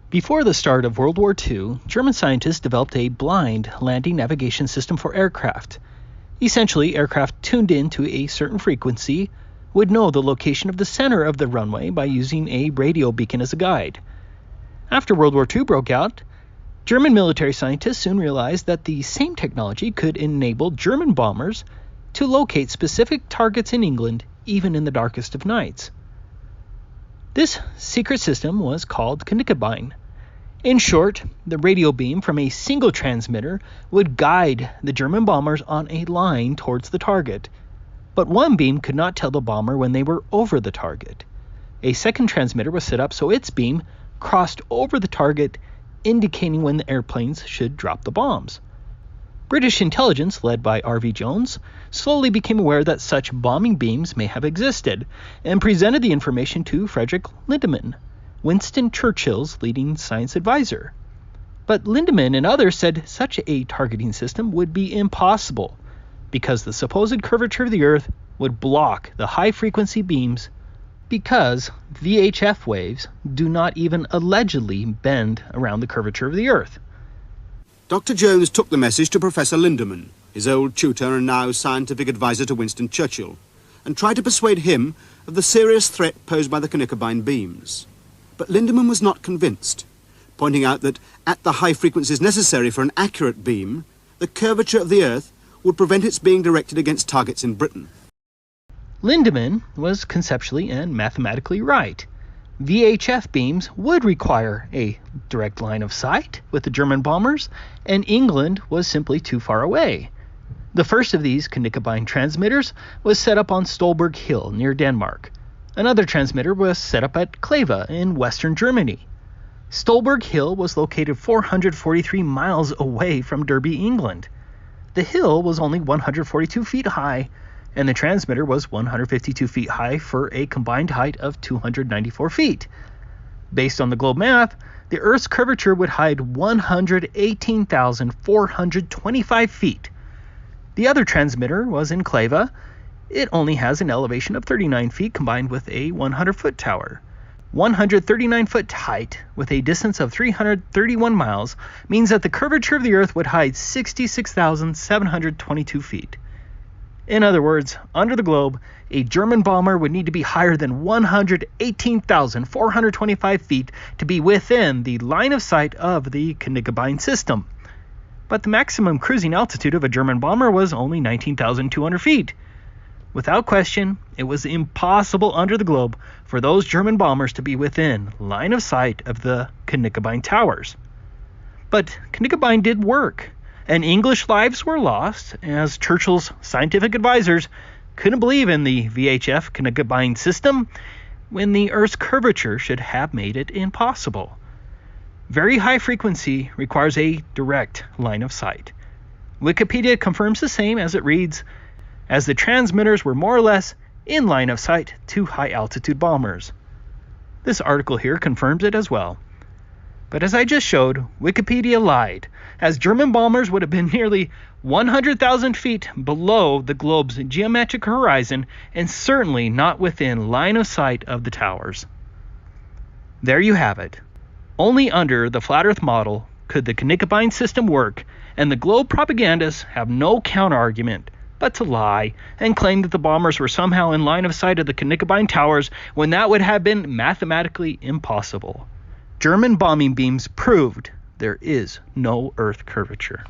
Before the start of World War II, German scientists developed a blind landing navigation system for aircraft. Essentially, aircraft tuned in to a certain frequency would know the location of the center of the runway by using a radio beacon as a guide. After World War II broke out, German military scientists soon realized that the same technology could enable German bombers to locate specific targets in England even in the darkest of nights. This secret system was called Knickebein. In short, the radio beam from a single transmitter would guide the German bombers on a line towards the target, but one beam could not tell the bomber when they were over the target. A second transmitter was set up so its beam crossed over the target, indicating when the airplanes should drop the bombs. British intelligence, led by R.V. Jones, slowly became aware that such bombing beams may have existed, and presented the information to Frederick Lindemann, Winston Churchill's leading science advisor. But Lindemann and others said such a targeting system would be impossible, because the supposed curvature of the Earth would block the high-frequency beams, because VHF waves do not even allegedly bend around the curvature of the Earth. Dr. Jones took the message to Professor Lindemann, his old tutor and now scientific advisor to Winston Churchill, and tried to persuade him of the serious threat posed by the Knickebein beams. But Lindemann was not convinced, pointing out that at the high frequencies necessary for an accurate beam, the curvature of the Earth would prevent its being directed against targets in Britain. Lindemann was conceptually and mathematically right. VHF beams would require a direct line of sight with the German bombers, and England was simply too far away. The first of these Knickebein transmitters was set up on Stolberg Hill near Denmark. Another transmitter was set up at Kleve in western Germany. Stolberg Hill was located 443 miles away from Derby, England. The hill was only 142 feet high, and the transmitter was 152 feet high for a combined height of 294 feet. Based on the globe math, the Earth's curvature would hide 118,425 feet. The other transmitter was in Kleve. It only has an elevation of 39 feet combined with a 100-foot tower. 139-foot height with a distance of 331 miles means that the curvature of the Earth would hide 66,722 feet. In other words, under the globe, a German bomber would need to be higher than 118,425 feet to be within the line of sight of the Knickebein system. But the maximum cruising altitude of a German bomber was only 19,200 feet. Without question, it was impossible under the globe for those German bombers to be within line of sight of the Knickebein towers. But Knickebein did work, and English lives were lost as Churchill's scientific advisors couldn't believe in the VHF Knickebein system when the Earth's curvature should have made it impossible. Very high frequency requires a direct line of sight. Wikipedia confirms the same as it reads, as the transmitters were more or less in line of sight to high-altitude bombers. This article here confirms it as well. But as I just showed, Wikipedia lied, as German bombers would have been nearly 100,000 feet below the globe's geometric horizon and certainly not within line of sight of the towers. There you have it. Only under the flat Earth model could the Knickebein system work, and the globe propagandists have no counter-argument but to lie and claim that the bombers were somehow in line of sight of the Knickebein towers when that would have been mathematically impossible. German bombing beams proved there is no Earth curvature.